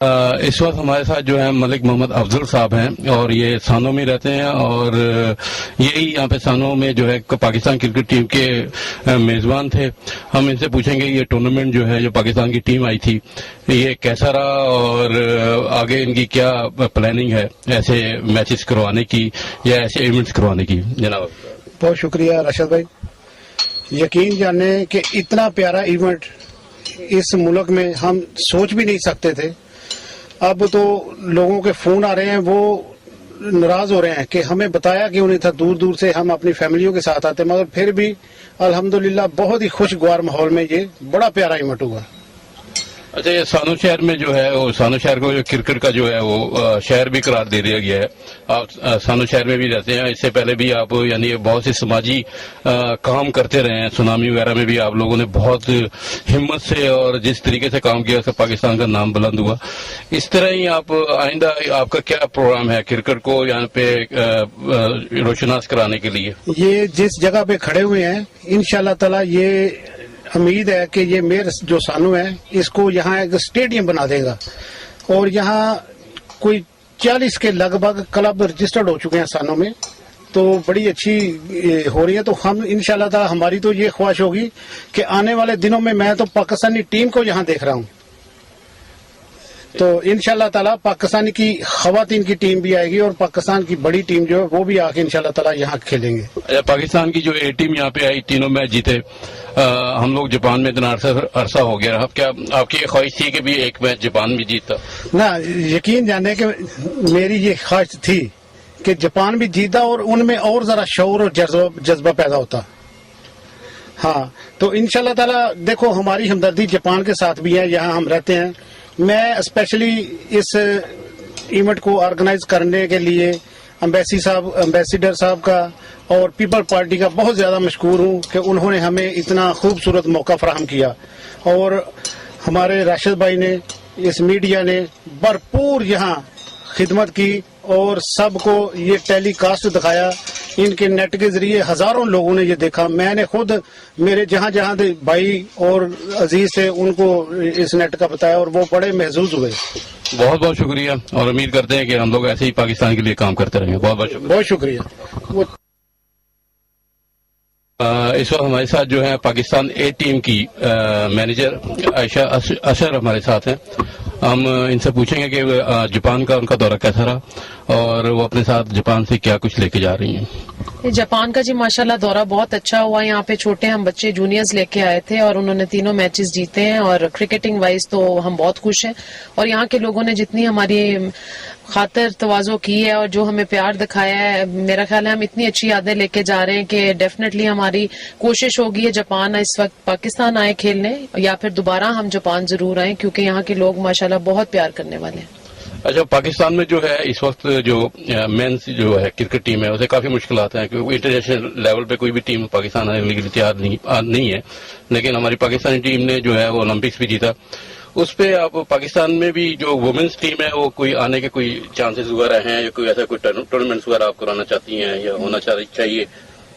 اس وقت ہمارے ساتھ جو ہے ملک محمد افضل صاحب ہیں اور یہ سانوں میں رہتے ہیں اور یہی یہاں پہ سانوں میں جو ہے پاکستان کرکٹ ٹیم کے میزبان تھے. ہم ان سے پوچھیں گے یہ ٹورنامنٹ جو ہے جو پاکستان کی ٹیم آئی تھی یہ کیسا رہا اور آگے ان کی کیا پلاننگ ہے ایسے میچز کروانے کی یا ایسے ایونٹس کروانے کی. جناب بہت شکریہ راشد بھائی. یقین جانے کہ اتنا پیارا ایونٹ اس ملک میں ہم سوچ بھی نہیں سکتے تھے. اب تو لوگوں کے فون آ رہے ہیں وہ ناراض ہو رہے ہیں کہ ہمیں بتایا کیوں نہیں تھا, دور دور سے ہم اپنی فیملیوں کے ساتھ آتے, مگر پھر بھی الحمدللہ بہت ہی خوشگوار ماحول میں یہ بڑا پیارا ایونٹ ہوا. اچھا, یہ سانو شہر میں جو ہے وہ سانو شہر کو جو کرکٹ کا جو ہے وہ شہر بھی قرار دے دیا گیا ہے. آپ سانو شہر میں بھی رہتے ہیں, اس سے پہلے بھی آپ یعنی بہت سی سماجی کام کرتے رہے ہیں. سونامی وغیرہ میں بھی آپ لوگوں نے بہت ہمت سے اور جس طریقے سے کام کیا اس سے پاکستان کا نام بلند ہوا. اس طرح ہی آپ آئندہ آپ کا کیا پروگرام ہے کرکٹ کو یہاں پہ روشناس کرانے کے لیے؟ یہ جس جگہ پہ کھڑے ہوئے ہیں انشاءاللہ تعالی یہ امید ہے کہ یہ میئر جو سانو ہے اس کو یہاں ایک اسٹیڈیم بنا دے گا اور یہاں کوئی 40 کے لگ بھگ کلب رجسٹرڈ ہو چکے ہیں سانو میں, تو بڑی اچھی ہو رہی ہے. تو ہم انشاءاللہ تعالی ہماری تو یہ خواہش ہوگی کہ آنے والے دنوں میں تو پاکستانی ٹیم کو یہاں دیکھ رہا ہوں, تو انشاءاللہ تعالی پاکستان کی خواتین کی ٹیم بھی آئے گی اور پاکستان کی بڑی ٹیم جو ہے وہ بھی آ کے انشاءاللہ تعالی یہاں کھیلیں گے. پاکستان کی جو اے ٹیم یہاں پہ آئی تینوں میچ جیتے. ہم لوگ جاپان میں اتنا عرصہ ہو گیا, اب کیا آپ کی خواہش تھی کہ بھی ایک میچ جاپان بھی جیتا؟ نہ, یقین جانے کہ میری یہ خواہش تھی کہ جاپان بھی جیتا اور ان میں اور ذرا شعور اور جذبہ پیدا ہوتا. ہاں, تو انشاءاللہ تعالی دیکھو ہماری ہمدردی جاپان کے ساتھ بھی ہے, یہاں ہم رہتے ہیں. میں اسپیشلی اس ایونٹ کو آرگنائز کرنے کے لیے امبیسیڈر صاحب کا اور پیپل پارٹی کا بہت زیادہ مشکور ہوں کہ انہوں نے ہمیں اتنا خوبصورت موقع فراہم کیا, اور ہمارے راشد بھائی نے, اس میڈیا نے بھرپور یہاں خدمت کی اور سب کو یہ ٹیلی کاسٹ دکھایا. ان کے نیٹ کے ذریعے ہزاروں لوگوں نے یہ دیکھا. میں نے خود میرے جہاں بھائی اور عزیز تھے ان کو اس نیٹ کا بتایا اور وہ بڑے محظوظ ہوئے. بہت بہت شکریہ اور امید کرتے ہیں کہ ہم لوگ ایسے ہی پاکستان کے لیے کام کرتے رہیں گے. بہت بہت شکریہ. بہت شکریہ. اس وقت ہمارے ساتھ جو ہے پاکستان اے ٹیم کی مینیجر عائشہ اشر ہمارے ساتھ ہیں. ہم ان سے پوچھیں گے کہ جاپان کا ان کا دورہ کیسا رہا اور وہ اپنے ساتھ جاپان سے کیا کچھ لے کے جا رہی ہیں. جاپان کا جی ماشاءاللہ دورہ بہت اچھا ہوا. یہاں پہ چھوٹے ہم بچے جونیئرز لے کے آئے تھے اور انہوں نے تینوں میچز جیتے ہیں اور کرکٹنگ وائز تو ہم بہت خوش ہیں. اور یہاں کے لوگوں نے جتنی ہماری خاطر تواضع کی ہے اور جو ہمیں پیار دکھایا ہے, میرا خیال ہے ہم اتنی اچھی یادیں لے کے جا رہے ہیں کہ ڈیفینیٹلی ہماری کوشش ہوگی جاپان اس وقت پاکستان آئے کھیلنے یا پھر دوبارہ ہم جاپان ضرور آئیں کیونکہ یہاں کے لوگ ماشاءاللہ بہت پیار کرنے والے ہیں. اچھا, پاکستان میں جو ہے اس وقت جو مینس جو ہے کرکٹ ٹیم ہے اسے کافی مشکلات ہیں کیونکہ انٹرنیشنل لیول پہ کوئی بھی ٹیم پاکستان آنے کے لیے تیار نہیں ہے, لیکن ہماری پاکستانی ٹیم نے جو ہے وہ اولمپکس بھی جیتا. اس پہ آپ پاکستان میں بھی جو وومنس ٹیم ہے وہ کوئی آنے کے کوئی چانسز وغیرہ ہیں یا کوئی ایسا کوئی ٹورنامنٹس وغیرہ آپ کرانا چاہتی ہیں یا ہونا چاہیے؟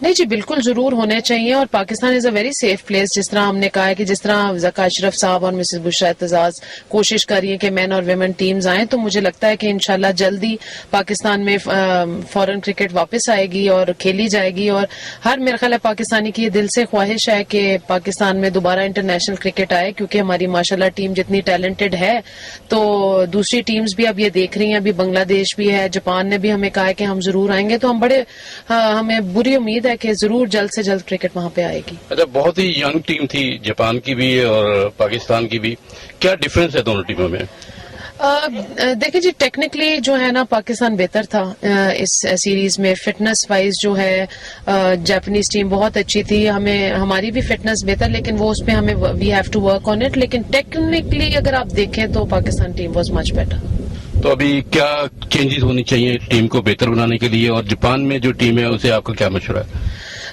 نہیں جی, بالکل ضرور ہونے چاہیے. اور پاکستان از اے ویری سیف پلیس. جس طرح ہم نے کہا ہے کہ جس طرح ذکا اشرف صاحب اور مسز بشرا اعتزاز کوشش کر رہی ہے کہ مین اور ویمن ٹیمز آئیں, تو مجھے لگتا ہے کہ انشاءاللہ جلدی پاکستان میں فورن کرکٹ واپس آئے گی اور کھیلی جائے گی. اور ہر میرا خیال ہے پاکستانی کی یہ دل سے خواہش ہے کہ پاکستان میں دوبارہ انٹرنیشنل کرکٹ آئے کیونکہ ہماری ماشاءاللہ ٹیم جتنی ٹیلنٹڈ ہے تو دوسری ٹیمز بھی اب یہ دیکھ رہی ہیں. ابھی بنگلہ دیش بھی ہے, جاپان نے بھی ہمیں کہا ہے کہ ہم ضرور آئیں گے, تو ہم ہمیں بری امید ہے کہ ضرور جلد سے جلد کرکٹ وہاں پہ آئے گی. اچھا, بہت ہی ینگ ٹیم تھی جاپان کی بھی اور پاکستان کی بھی, کیا ڈفرینس ہے دونوں ٹیموں میں؟ دیکھیں جی, ٹیکنیکلی جو ہے نا پاکستان بہتر تھا اس سیریز میں. فٹنس وائز جو ہے جاپانیز ٹیم بہت اچھی تھی. ہماری بھی فٹنس بہتر, لیکن وہ اس میں ہمیں we have to work on it. لیکن ٹیکنیکلی اگر آپ دیکھیں تو Pakistan team was much better. تو ابھی کیا چینجز ہونی چاہیے ٹیم کو بہتر بنانے کے لیے, اور جاپان میں جو ٹیم ہے اسے آپ کا کیا مشورہ ہے؟